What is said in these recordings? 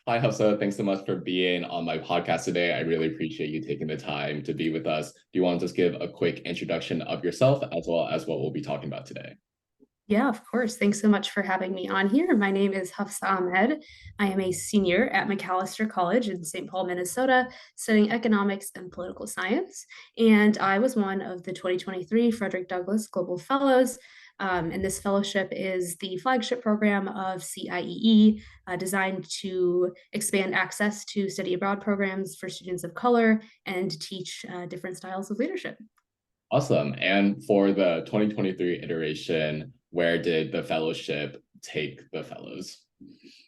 Hi, Hufsa. Thanks so much for being on my podcast today. I really appreciate you taking the time to be with us. Do you want to just give a quick introduction of yourself as well as what we'll be talking about today? Yeah, of course. Thanks so much for having me on here. My name is Hufsa Ahmed. I am a senior at Macalester College in St. Paul, Minnesota, studying economics and political science. And I was one of the 2023 Frederick Douglass Global Fellows. And this fellowship is the flagship program of CIEE, designed to expand access to study abroad programs for students of color and teach different styles of leadership. Awesome. And for the 2023 iteration, where did the fellowship take the fellows?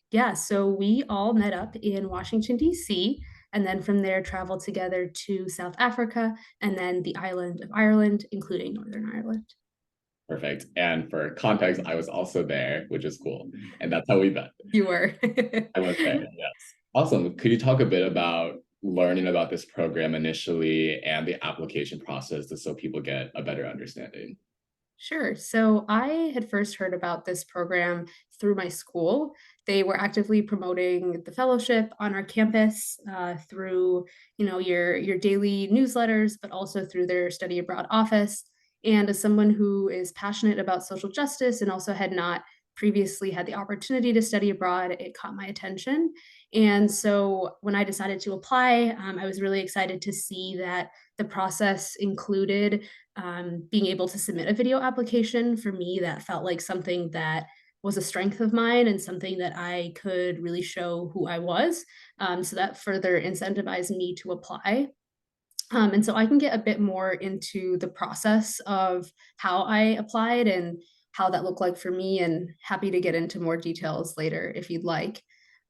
Yeah, so we all met up in Washington, D.C., and then from there traveled together to South Africa and then the island of Ireland, including Northern Ireland. Perfect. And for context, I was also there, which is cool. And that's how we met. You were. I was there, yes. Awesome. Could you talk a bit about learning about this program initially and the application process just so people get a better understanding? Sure. So I had first heard about this program through my school. They were actively promoting the fellowship on our campus through, your daily newsletters, but also through their study abroad office. And as someone who is passionate about social justice and also had not previously had the opportunity to study abroad, it caught my attention. And so when I decided to apply, I was really excited to see that the process included being able to submit a video application. For me, that felt like something that was a strength of mine and something that I could really show who I was. So that further incentivized me to apply. And so I can get a bit more into the process of how I applied and how that looked like for me, and happy to get into more details later if you'd like.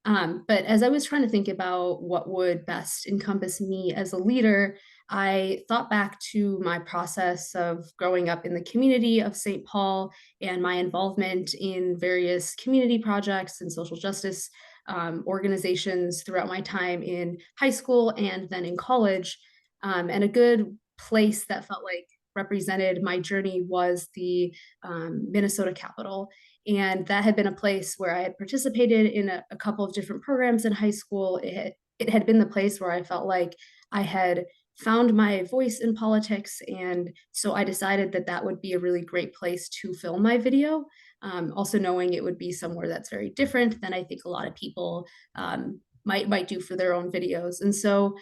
But as I was trying to think about what would best encompass me as a leader, I thought back to my process of growing up in the community of St. Paul and my involvement in various community projects and social justice organizations throughout my time in high school and then in college. And a good place that felt like represented my journey was the Minnesota Capitol. And that had been a place where I had participated in a couple of different programs in high school. It had been the place where I felt like I had found my voice in politics. And so I decided that that would be a really great place to film my video. Also knowing it would be somewhere that's very different than I think a lot of people might do for their own videos. And so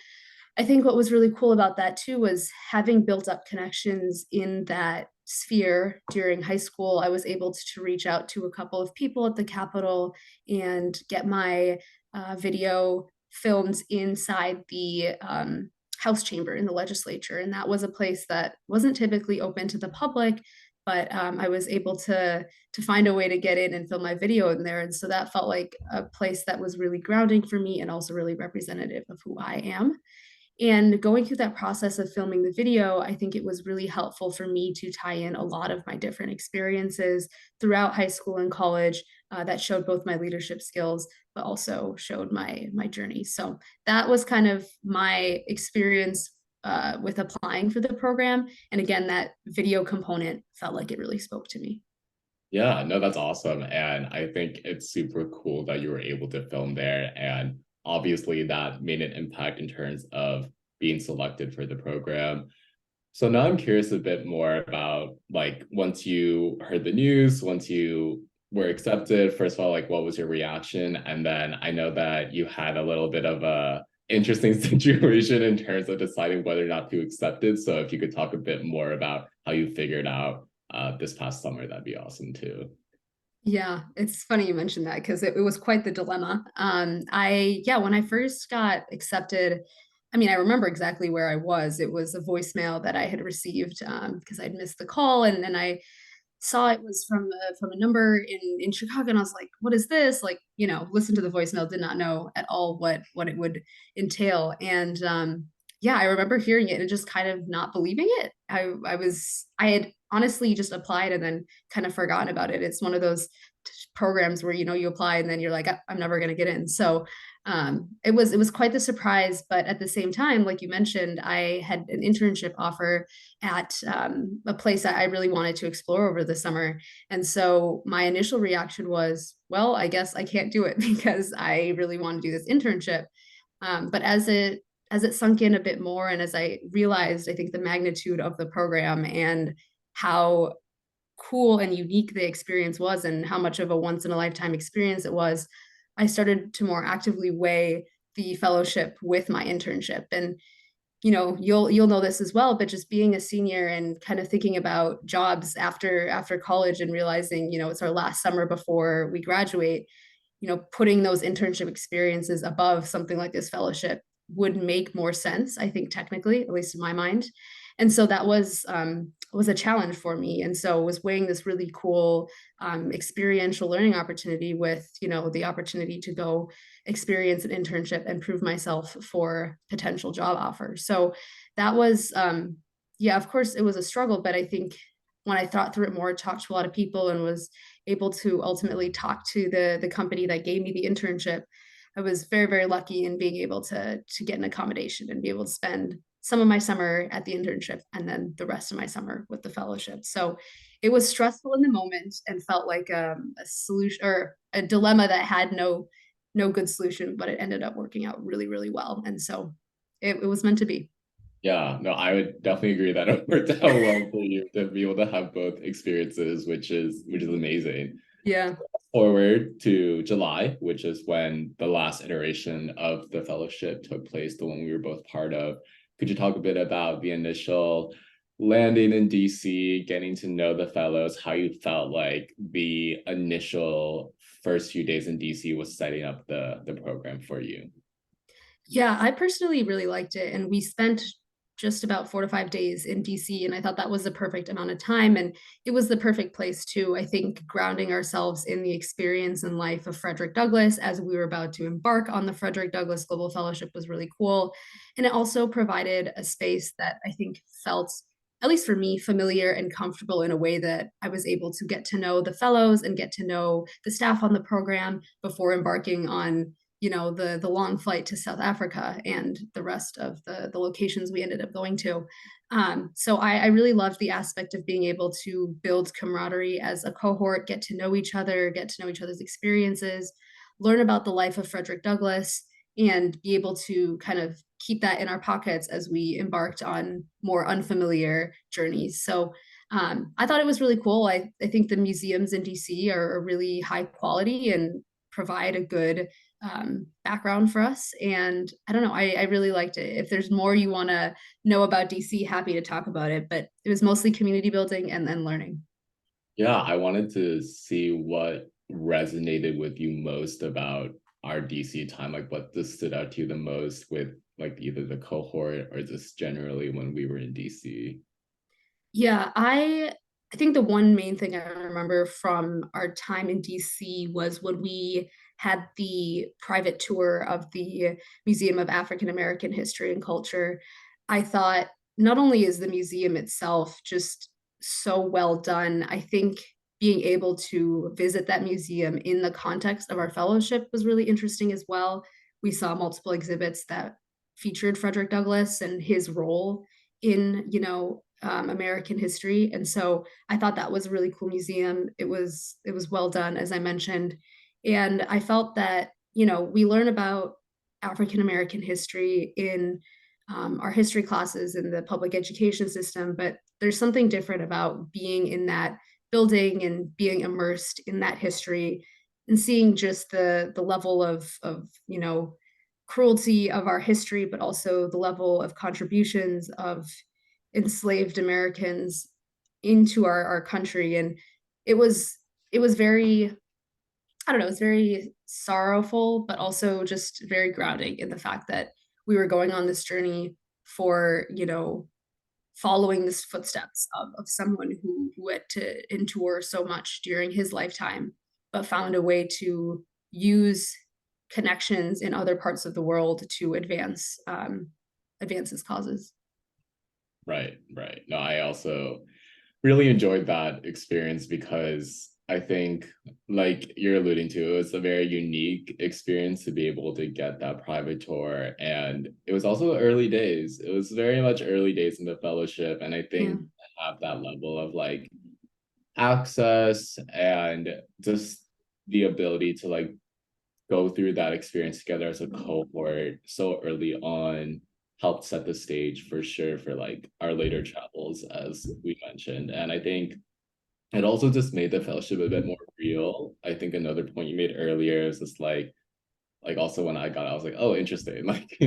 I think what was really cool about that too was having built up connections in that sphere during high school. I was able to reach out to a couple of people at the Capitol and get my video filmed inside the House chamber in the legislature. And that was a place that wasn't typically open to the public, but I was able to find a way to get in and film my video in there. And so that felt like a place that was really grounding for me and also really representative of who I am. And going through that process of filming the video, I think it was really helpful for me to tie in a lot of my different experiences throughout high school and college that showed both my leadership skills, but also showed my journey. So that was kind of my experience with applying for the program. And again, that video component felt like it really spoke to me. Yeah, no, that's awesome. And I think it's super cool that you were able to film there. And obviously, that made an impact in terms of being selected for the program. So now I'm curious a bit more about like once you heard the news, once you were accepted, first of all, like what was your reaction? And then I know that you had a little bit of a interesting situation in terms of deciding whether or not to accept it. So if you could talk a bit more about how you figured out this past summer, that'd be awesome too. Yeah, it's funny you mentioned that because it was quite the dilemma. Yeah, when I first got accepted, I mean, I remember exactly where I was. It was a voicemail that I had received because I'd missed the call, and then I saw it was from a number in Chicago, and I was like, "What is this?" Like, listen to the voicemail, did not know at all what it would entail, and yeah, I remember hearing it and just kind of not believing it. I had honestly just applied and then kind of forgotten about it. It's one of those programs where, you apply and then you're like, I'm never going to get in. So it was quite the surprise. But at the same time, like you mentioned, I had an internship offer at a place that I really wanted to explore over the summer. And so my initial reaction was, well, I guess I can't do it because I really want to do this internship. But as it sunk in a bit more, and as I realized, I think the magnitude of the program and how cool and unique the experience was, and how much of a once in a lifetime experience it was, I started to more actively weigh the fellowship with my internship. And you'll know this as well, but just being a senior and kind of thinking about jobs after college and realizing, it's our last summer before we graduate, putting those internship experiences above something like this fellowship would make more sense, I think, technically, at least in my mind. And so that was a challenge for me. And so was weighing this really cool experiential learning opportunity with, the opportunity to go experience an internship and prove myself for potential job offers. So that was, yeah, of course, it was a struggle, but I think when I thought through it more, talked to a lot of people, and was able to ultimately talk to the company that gave me the internship, I was very, very lucky in being able to get an accommodation and be able to spend some of my summer at the internship and then the rest of my summer with the fellowship. So it was stressful in the moment and felt like a solution, or a dilemma that had no good solution, but it ended up working out really, really well. And so it was meant to be. Yeah, no, I would definitely agree that it worked out well for you to be able to have both experiences, which is amazing. Yeah. Forward to July, which is when the last iteration of the fellowship took place, the one we were both part of. Could you talk a bit about the initial landing in DC, getting to know the fellows, how you felt like the initial first few days in DC was setting up the program for you? Yeah, I personally really liked it. And we spent just about 4 to 5 days in DC. And I thought that was the perfect amount of time. And it was the perfect place too, I think, grounding ourselves in the experience and life of Frederick Douglass as we were about to embark on the Frederick Douglass Global Fellowship was really cool. And it also provided a space that I think felt, at least for me, familiar and comfortable in a way that I was able to get to know the fellows and get to know the staff on the program before embarking on the long flight to South Africa and the rest of the locations we ended up going to. So I really loved the aspect of being able to build camaraderie as a cohort, get to know each other, get to know each other's experiences, learn about the life of Frederick Douglass, and be able to kind of keep that in our pockets as we embarked on more unfamiliar journeys. So I thought it was really cool. I think the museums in DC are really high quality and provide a good background for us. And I don't know, I really liked it. If there's more you want to know about DC, happy to talk about it. But it was mostly community building and then learning. Yeah, I wanted to see what resonated with you most about our DC time, like what this stood out to you the most with like either the cohort or just generally when we were in DC. Yeah, I think the one main thing I remember from our time in DC was when we had the private tour of the Museum of African American History and Culture. I thought not only is the museum itself just so well done, I think being able to visit that museum in the context of our fellowship was really interesting as well. We saw multiple exhibits that featured Frederick Douglass and his role in, American history. And so I thought that was a really cool museum. It was well done, as I mentioned. And I felt that, we learn about African American history in our history classes in the public education system, but there's something different about being in that building and being immersed in that history and seeing just the level of cruelty of our history, but also the level of contributions of enslaved Americans into our country. And it was very, I don't know, it was very sorrowful, but also just very grounding in the fact that we were going on this journey for, following the footsteps of someone who had to endure so much during his lifetime, but found a way to use connections in other parts of the world to advance his causes. Right, right. No, I also really enjoyed that experience because I think, like you're alluding to, it's a very unique experience to be able to get that private tour. And it was also early days. It was very much early days in the fellowship. And I Yeah. think to have that level of like access and just the ability to like go through that experience together as a cohort so early on helped set the stage for sure for like our later travels, as we mentioned. And I think it also just made the fellowship a bit more real. I think another point you made earlier is just like also when I got it, I was like, oh, interesting. Like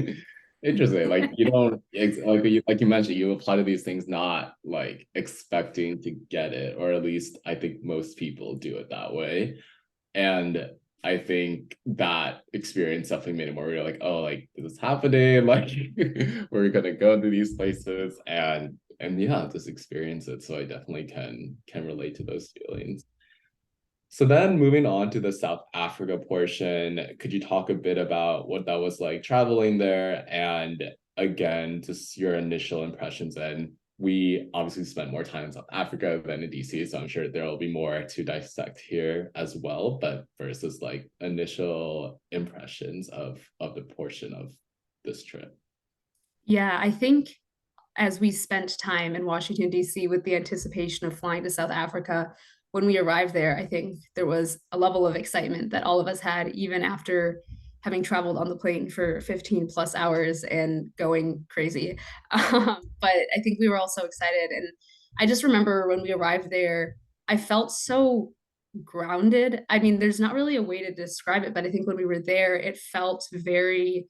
interesting. Like you don't like you mentioned, you apply to these things not like expecting to get it, or at least I think most people do it that way. And I think that experience definitely made it more real, like, oh, like this is happening, like we're gonna go to these places and yeah, just experience it. So I definitely can relate to those feelings. So then moving on to the South Africa portion, could you talk a bit about what that was like traveling there? And again, just your initial impressions. And we obviously spent more time in South Africa than in DC, so I'm sure there will be more to dissect here as well. But first is like initial impressions of the portion of this trip. Yeah, I think as we spent time in Washington, D.C., with the anticipation of flying to South Africa, when we arrived there, I think there was a level of excitement that all of us had, even after having traveled on the plane for 15 plus hours and going crazy. But I think we were all so excited. And I just remember when we arrived there, I felt so grounded. I mean, there's not really a way to describe it, but I think when we were there, it felt very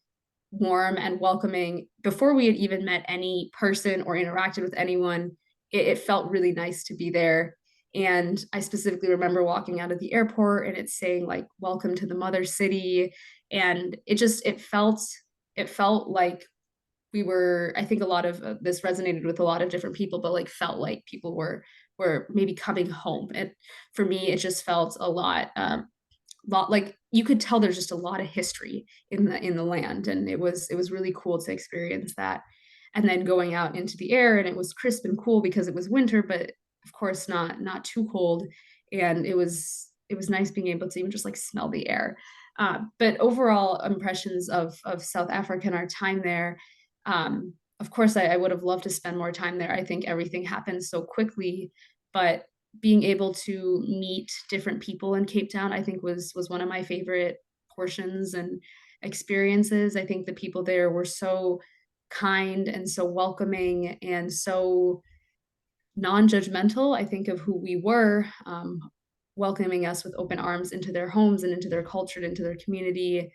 warm and welcoming. Before we had even met any person or interacted with anyone, it felt really nice to be there. And I specifically remember walking out of the airport and it's saying like welcome to the mother city. And it felt like we were, I think a lot of this resonated with a lot of different people, but like felt like people were maybe coming home. And for me it just felt a lot like you could tell there's just a lot of history in the land, and it was really cool to experience that. And then going out into the air, and it was crisp and cool because it was winter, but of course not too cold. And it was nice being able to even just like smell the air. But overall impressions of South Africa and our time there, of course I would have loved to spend more time there. I think everything happened so quickly, but being able to meet different people in Cape Town, I think was one of my favorite portions and experiences. I think the people there were so kind and so welcoming and so non-judgmental, I think, of who we were, welcoming us with open arms into their homes and into their culture and into their community.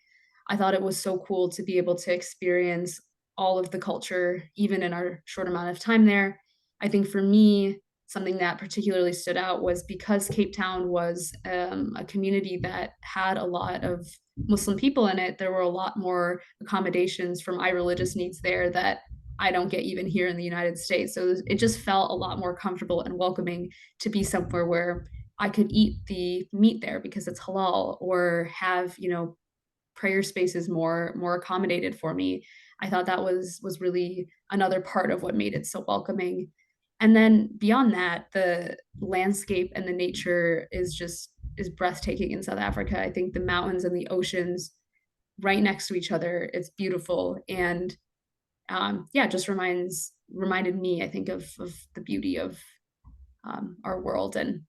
I thought it was so cool to be able to experience all of the culture, even in our short amount of time there. I think for me, something that particularly stood out was because Cape Town was a community that had a lot of Muslim people in it, there were a lot more accommodations for my religious needs there that I don't get even here in the United States. So it just felt a lot more comfortable and welcoming to be somewhere where I could eat the meat there because it's halal, or have, prayer spaces more accommodated for me. I thought that was really another part of what made it so welcoming. And then beyond that, the landscape and the nature is breathtaking in South Africa. I think the mountains and the oceans right next to each other, it's beautiful. And yeah, just reminded me, I think, of the beauty of our world, and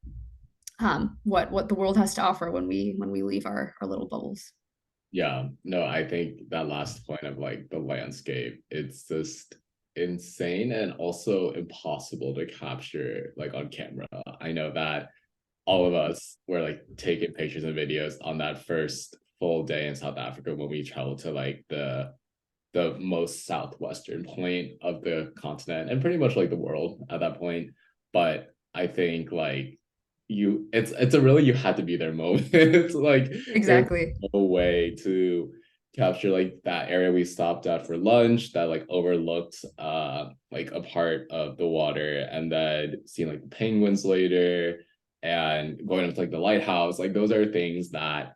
what the world has to offer when we leave our little bubbles. Yeah, no, I think that last point of like the landscape, it's just insane and also impossible to capture like on camera. I know that all of us were like taking pictures and videos on that first full day in South Africa when we traveled to like the most southwestern point of the continent and pretty much like the world at that point. But I think like it's a really you had to be there moment. It's like there's Exactly. no way to capture like that area we stopped at for lunch that like overlooked like a part of the water, and then seeing like the penguins later and going up to like the lighthouse. Like those are things that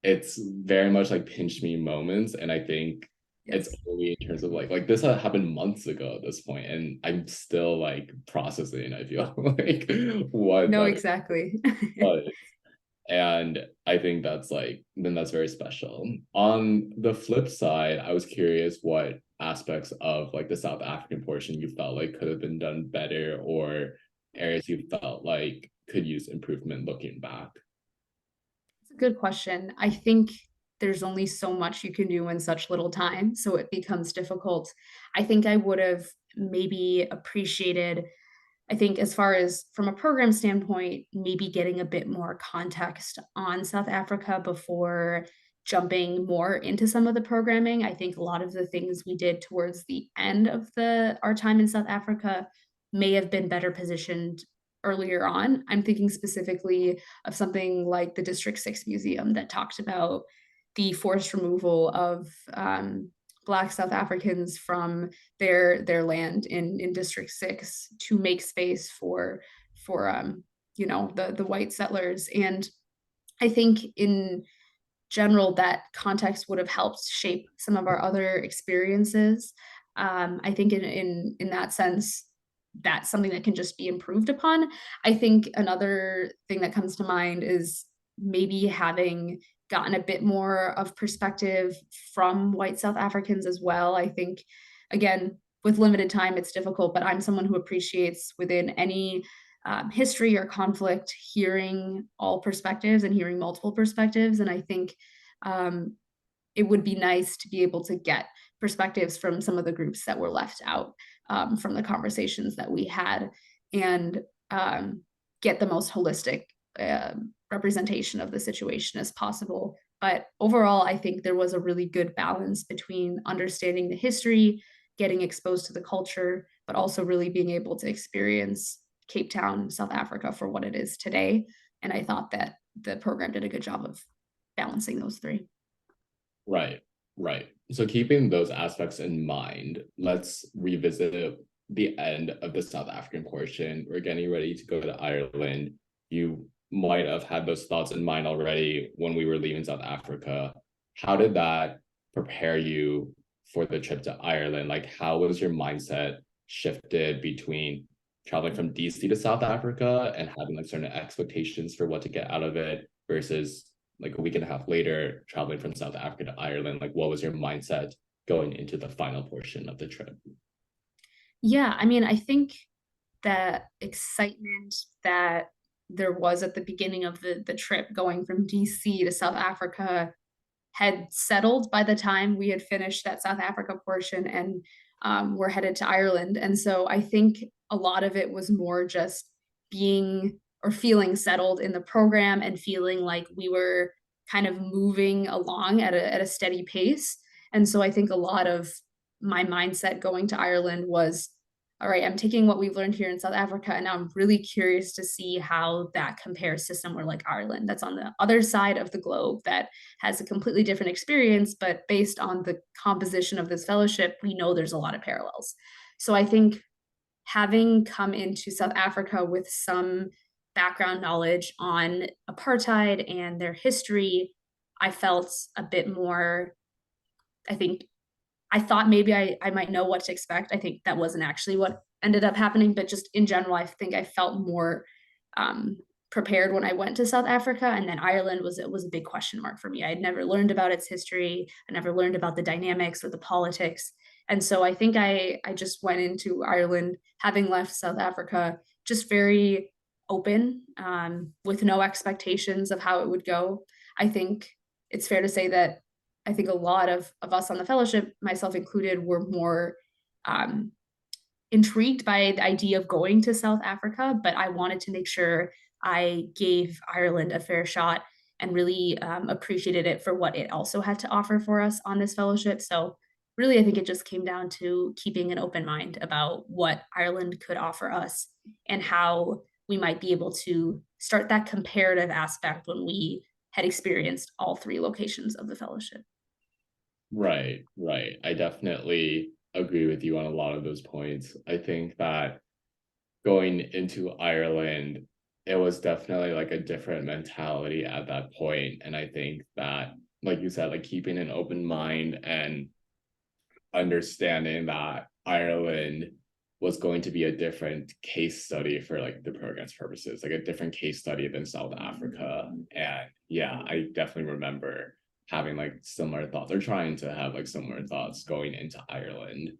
it's very much like pinch me moments. And I think it's Yes. only in terms of like this had happened months ago at this point, and I'm still like processing, I feel like what No, that exactly. was. And I think that's very special. On the flip side, I was curious what aspects of like the South African portion you felt like could have been done better, or areas you felt like could use improvement looking back. It's a good question. I think there's only so much you can do in such little time, so it becomes difficult. I think I would have maybe appreciated, I think, as far as from a program standpoint, maybe getting a bit more context on South Africa before jumping more into some of the programming. I think a lot of the things we did towards the end of the our time in South Africa may have been better positioned earlier on. I'm thinking specifically of something like the District 6 Museum that talked about the forced removal of Black South Africans from their land in District 6 to make space for the white settlers. And I think in general that context would have helped shape some of our other experiences. I think in that sense, that's something that can just be improved upon. I think another thing that comes to mind is maybe having gotten a bit more of perspective from white South Africans as well. I think, again, with limited time, it's difficult, but I'm someone who appreciates within any history or conflict hearing all perspectives and hearing multiple perspectives. And I think um, it would be nice to be able to get perspectives from some of the groups that were left out from the conversations that we had and um, get the most holistic uh, representation of the situation as possible. But overall, I think there was a really good balance between understanding the history, getting exposed to the culture, but also really being able to experience Cape Town, South Africa for what it is today. And I thought that the program did a good job of balancing those three. Right, right. So keeping those aspects in mind, let's revisit the end of the South African portion. We're getting ready to go to Ireland. You might have had those thoughts in mind already when we were leaving South Africa. How did that prepare you for the trip to Ireland? Like, how was your mindset shifted between traveling from DC to South Africa and having like certain expectations for what to get out of it versus like a week and a half later traveling from South Africa to Ireland? Like, what was your mindset going into the final portion of the trip? Yeah, I mean, I think that excitement that there was at the beginning of the trip going from DC to South Africa had settled by the time we had finished that South Africa portion and we're headed to Ireland. And so I think a lot of it was more just being or feeling settled in the program and feeling like we were kind of moving along at a steady pace. And so I think a lot of my mindset going to Ireland was, all right, I'm taking what we've learned here in South Africa, and now I'm really curious to see how that compares to somewhere like Ireland that's on the other side of the globe that has a completely different experience, but based on the composition of this fellowship, we know there's a lot of parallels. So I think having come into South Africa with some background knowledge on apartheid and their history, I felt a bit more, I think, I thought maybe I might know what to expect. I think that wasn't actually what ended up happening, but just in general, I think I felt more um, prepared when I went to South Africa, and then Ireland was a big question mark for me. I had never learned about its history. I never learned about the dynamics or the politics, and so I think I just went into Ireland having left South Africa just very open with no expectations of how it would go. I think it's fair to say that I think a lot of us on the fellowship, myself included, were more um, intrigued by the idea of going to South Africa, but I wanted to make sure I gave Ireland a fair shot and really appreciated it for what it also had to offer for us on this fellowship. So, really, I think it just came down to keeping an open mind about what Ireland could offer us and how we might be able to start that comparative aspect when we had experienced all three locations of the fellowship. Right, right. I definitely agree with you on a lot of those points. I think that going into Ireland, it was definitely like a different mentality at that point. And I think that, like you said, like keeping an open mind and understanding that Ireland was going to be a different case study for like the program's purposes, like a different case study than South Africa. And yeah, I definitely remember having like similar thoughts or trying to have like similar thoughts going into Ireland.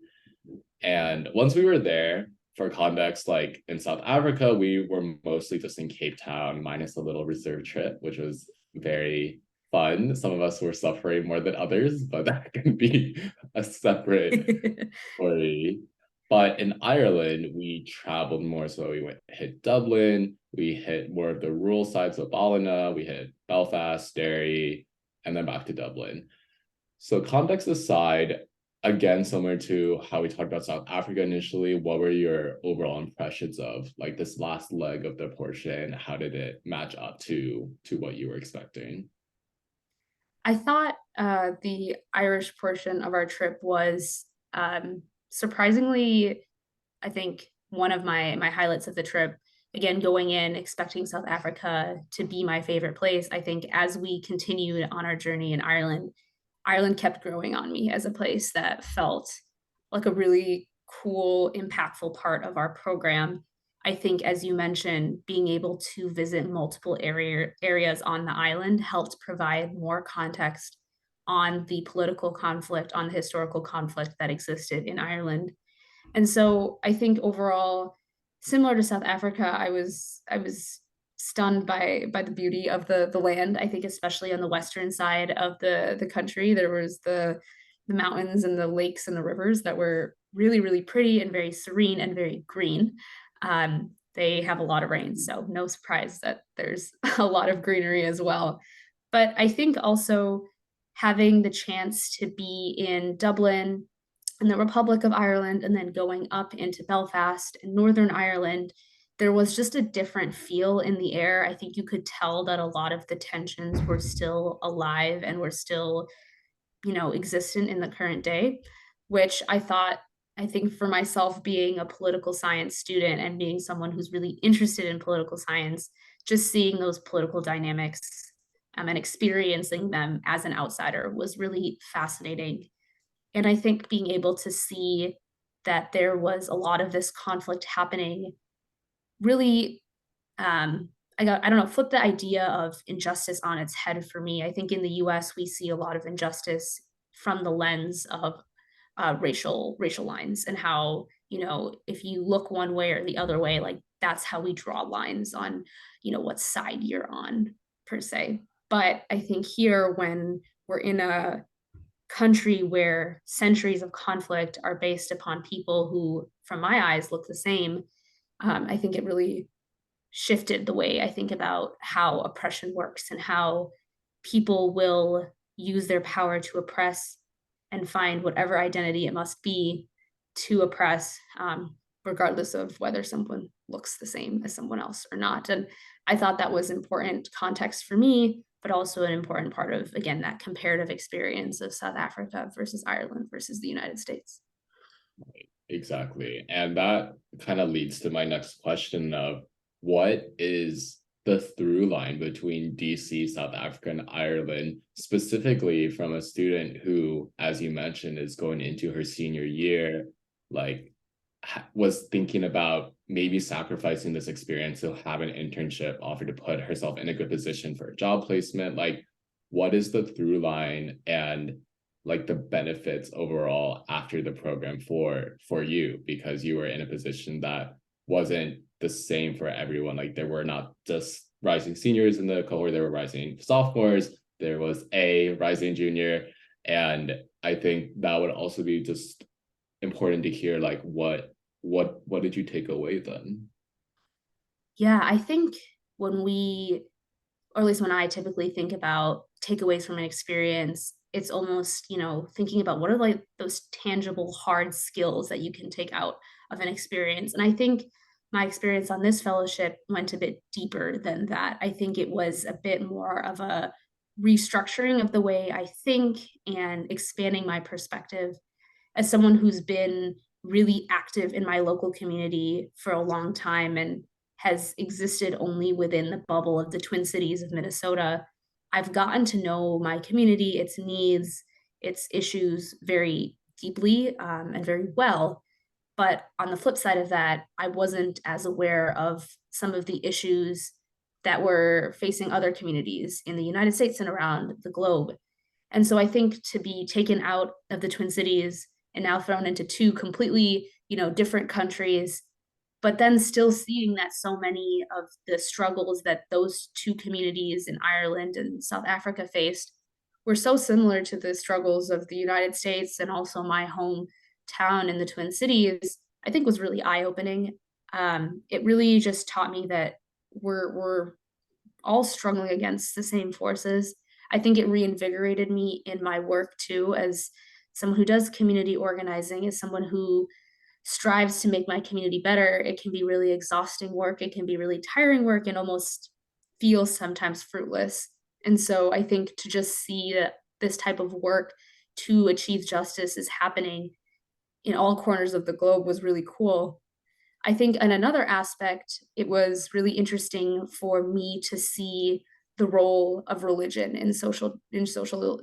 And once we were there, for context, like in South Africa, we were mostly just in Cape Town, minus a little reserve trip, which was very fun. Some of us were suffering more than others, but that can be a separate story. But in Ireland, we traveled more. So we hit Dublin, we hit more of the rural sides of Ballina, we hit Belfast, Derry, and then back to Dublin. So context aside, again, similar to how we talked about South Africa initially, what were your overall impressions of like this last leg of the portion? How did it match up to what you were expecting? I thought the Irish portion of our trip was surprisingly, I think, one of my highlights of the trip. Again, going in expecting South Africa to be my favorite place, I think as we continued on our journey in Ireland, Ireland kept growing on me as a place that felt like a really cool, impactful part of our program. I think, as you mentioned, being able to visit multiple areas on the island helped provide more context on the political conflict, on the historical conflict that existed in Ireland. And so I think overall, similar to South Africa, I was stunned by the beauty of the land. I think especially on the western side of the country, there was the mountains and the lakes and the rivers that were really, really pretty and very serene and very green. They have a lot of rain, so no surprise that there's a lot of greenery as well. But I think also having the chance to be in Dublin and the Republic of Ireland and then going up into Belfast and Northern Ireland, there was just a different feel in the air. I think you could tell that a lot of the tensions were still alive and were still, existent in the current day, which I think for myself, being a political science student and being someone who's really interested in political science, just seeing those political dynamics and experiencing them as an outsider was really fascinating. And I think being able to see that there was a lot of this conflict happening really, I don't know, flip the idea of injustice on its head for me. I think in the US, we see a lot of injustice from the lens of racial lines and how, if you look one way or the other way, like that's how we draw lines on, what side you're on per se. But I think here, when we're in a country where centuries of conflict are based upon people who, from my eyes, look the same, I think it really shifted the way I think about how oppression works and how people will use their power to oppress and find whatever identity it must be to oppress, regardless of whether someone looks the same as someone else or not. And I thought that was important context for me, but also an important part of, again, that comparative experience of South Africa versus Ireland versus the United States. Exactly. And that kind of leads to my next question of what is the through line between DC, South Africa, and Ireland, specifically from a student who, as you mentioned, is going into her senior year, like was thinking about maybe sacrificing this experience to have an internship offered to put herself in a good position for a job placement. Like, what is the through line and like the benefits overall after the program for you, because you were in a position that wasn't the same for everyone. Like there were not just rising seniors in the cohort, there were rising sophomores, there was a rising junior. And I think that would also be just important to hear, like what did you take away then? Yeah, I think when we, or at least when I typically think about takeaways from an experience, it's almost, thinking about what are like those tangible hard skills that you can take out of an experience. And I think my experience on this fellowship went a bit deeper than that. I think it was a bit more of a restructuring of the way I think and expanding my perspective as someone who's been really active in my local community for a long time and has existed only within the bubble of the Twin Cities of Minnesota. I've gotten to know my community, its needs, its issues very deeply and very well. But on the flip side of that, I wasn't as aware of some of the issues that were facing other communities in the United States and around the globe. And so I think to be taken out of the Twin Cities and now thrown into two completely, different countries, but then still seeing that so many of the struggles that those two communities in Ireland and South Africa faced were so similar to the struggles of the United States and also my hometown in the Twin Cities, I think was really eye-opening. It really just taught me that we're all struggling against the same forces. I think it reinvigorated me in my work too, as someone who does community organizing, as someone who strives to make my community better. It can be really exhausting work, it can be really tiring work, and almost feels sometimes fruitless. And so I think to just see that this type of work to achieve justice is happening in all corners of the globe was really cool. I think in another aspect, it was really interesting for me to see the role of religion in social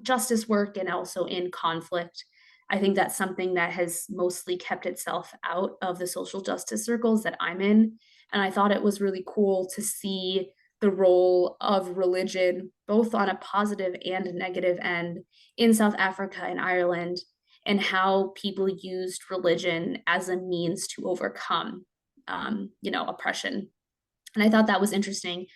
justice work and also in conflict. I think that's something that has mostly kept itself out of the social justice circles that I'm in. And I thought it was really cool to see the role of religion, both on a positive and a negative end, in South Africa and Ireland, and how people used religion as a means to overcome oppression. And I thought that was interesting,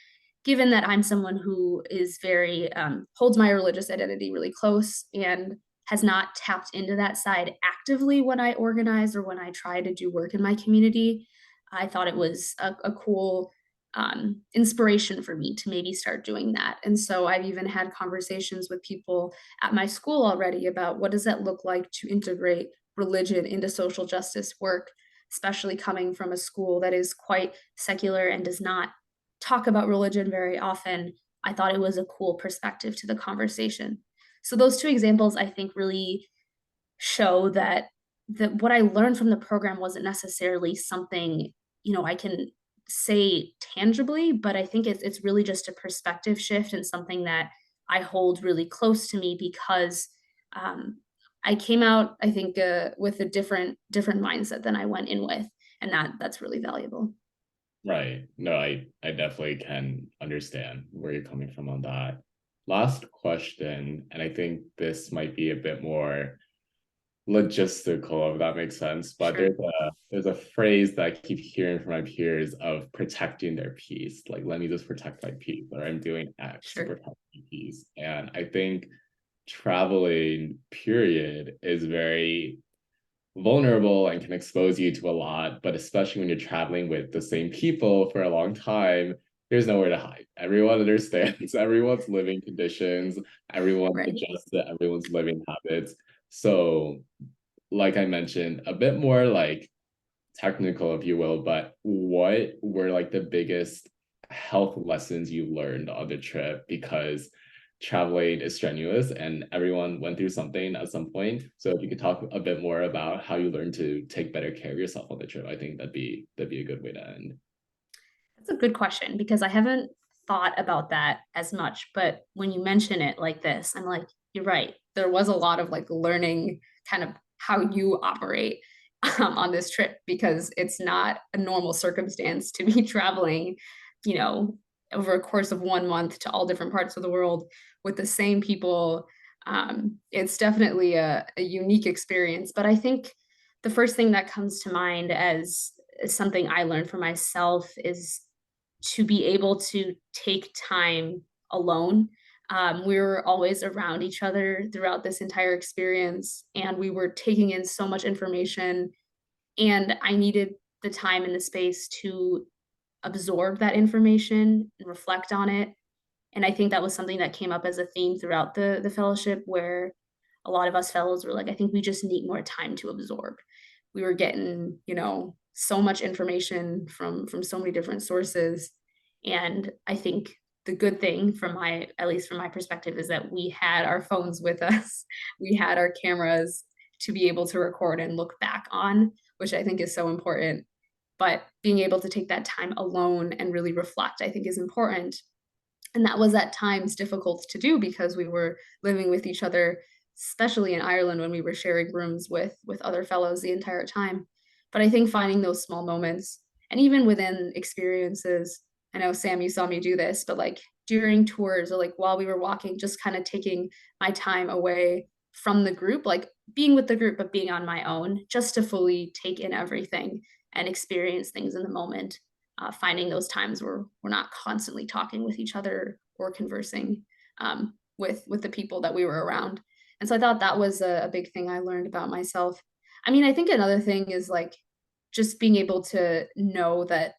given that I'm someone who is very, holds my religious identity really close and has not tapped into that side actively when I organize or when I try to do work in my community. I thought it was a cool inspiration for me to maybe start doing that. And so I've even had conversations with people at my school already about what does that look like to integrate religion into social justice work, especially coming from a school that is quite secular and does not talk about religion very often. I thought it was a cool perspective to the conversation. So those two examples I think really show that what I learned from the program wasn't necessarily something, I can say tangibly, but I think it's really just a perspective shift and something that I hold really close to me because um, I came out, I think, with a different mindset than I went in with, and that's really valuable. Right. No, I definitely can understand where you're coming from on that. Last question, and I think this might be a bit more logistical, if that makes sense. But Sure, there's a phrase that I keep hearing from my peers of protecting their peace. Like, let me just protect my peace, or I'm doing X to sure. protect my peace. And I think traveling, period, is very vulnerable and can expose you to a lot, but especially when you're traveling with the same people for a long time, there's nowhere to hide. Everyone understands everyone's living conditions, everyone's Right. adjusted, everyone's living habits. So, like I mentioned, a bit more like technical, if you will, but what were like the biggest health lessons you learned on the trip? Because traveling is strenuous and everyone went through something at some point. So if you could talk a bit more about how you learned to take better care of yourself on the trip, I think that'd be a good way to end. That's a good question because I haven't thought about that as much. But when you mention it like this, I'm like, you're right. There was a lot of like learning kind of how you operate on this trip because it's not a normal circumstance to be traveling, you know, over a course of 1 month to all different parts of the world with the same people. It's definitely a unique experience. But I think the first thing that comes to mind as something I learned for myself is to be able to take time alone. We were always around each other throughout this entire experience, and we were taking in so much information. And I needed the time and the space to absorb that information and reflect on it. And I think that was something that came up as a theme throughout the fellowship, where a lot of us fellows were like, I think we just need more time to absorb. We were getting, so much information from so many different sources. And I think the good thing from my, at least from my perspective, is that we had our phones with us. We had our cameras to be able to record and look back on, which I think is so important. But being able to take that time alone and really reflect, I think is important. And that was at times difficult to do because we were living with each other especially in Ireland when we were sharing rooms with other fellows the entire time. But I think finding those small moments, and even within experiences, I know Sam, you saw me do this, but like during tours or like while we were walking, just kind of taking my time away from the group, like being with the group, but being on my own, just to fully take in everything and experience things in the moment. Finding those times where we're not constantly talking with each other or conversing with the people that we were around. And so I thought that was a big thing I learned about myself. I mean, I think another thing is like just being able to know that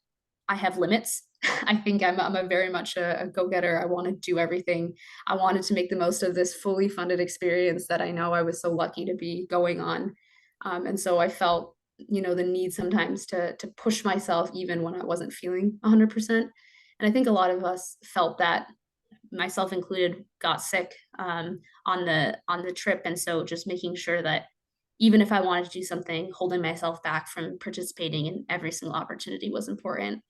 I have limits. I think I'm a very much a go-getter. I want to do everything. I wanted to make the most of this fully funded experience that I know I was so lucky to be going on. And so I felt, the need sometimes to push myself even when I wasn't feeling 100%. And I think a lot of us felt that, myself included, got sick on the trip. And so just making sure that even if I wanted to do something, holding myself back from participating in every single opportunity was important,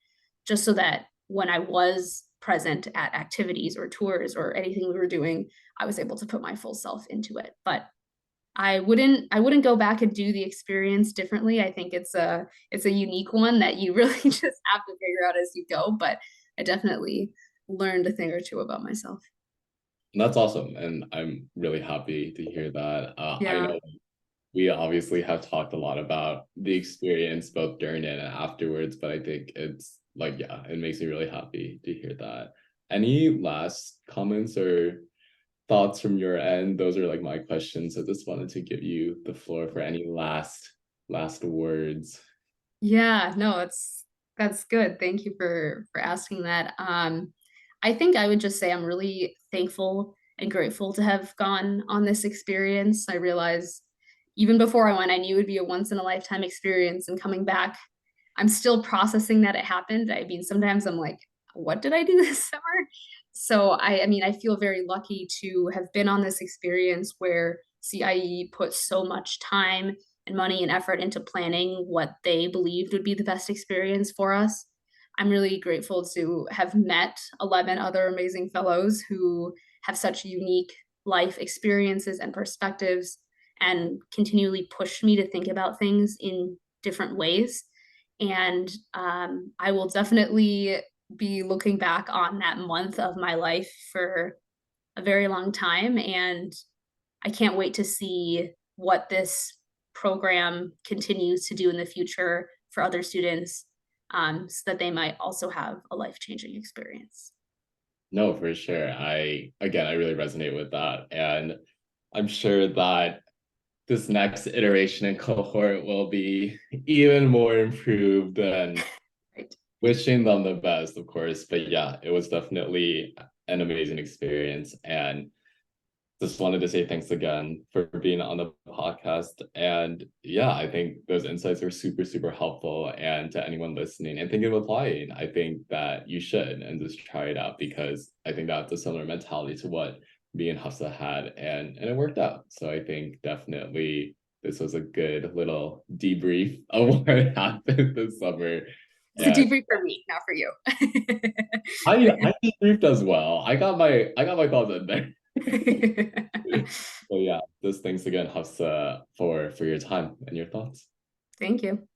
just so that when I was present at activities or tours or anything we were doing, I was able to put my full self into it. But I wouldn't go back and do the experience differently. I think it's a unique one that you really just have to figure out as you go. But I definitely learned a thing or two about myself. And that's awesome. And I'm really happy to hear that. I Yeah. know we obviously have talked a lot about the experience both during it and afterwards, but I think it's like, yeah, it makes me really happy to hear that. Any last comments or thoughts from your end? Those are like my questions. I just wanted to give you the floor for any last words. Yeah, no, that's good. Thank you for asking that. I think I would just say I'm really thankful and grateful to have gone on this experience. I realized even before I went, I knew it would be a once in a lifetime experience, and coming back, I'm still processing that it happened. I mean, sometimes I'm like, what did I do this summer? So I mean, I feel very lucky to have been on this experience where CIE put so much time and money and effort into planning what they believed would be the best experience for us. I'm really grateful to have met 11 other amazing fellows who have such unique life experiences and perspectives and continually push me to think about things in different ways. And I will definitely be looking back on that month of my life for a very long time. And I can't wait to see what this program continues to do in the future for other students, so that they might also have a life-changing experience. No, for sure. I really resonate with that. And I'm sure that this next iteration and cohort will be even more improved, and Right. wishing them the best, of course. But yeah, it was definitely an amazing experience. And just wanted to say thanks again for being on the podcast. And yeah, I think those insights are super, super helpful. And to anyone listening and thinking of applying, I think that you should and just try it out, because I think that's a similar mentality to what me and Hufsa had, and it worked out. So I think definitely this was a good little debrief of what happened this summer. It's a And debrief for me, not for you. I debriefed as well. I got my thoughts in there. So yeah, just thanks again, Hafsa, for your time and your thoughts. Thank you.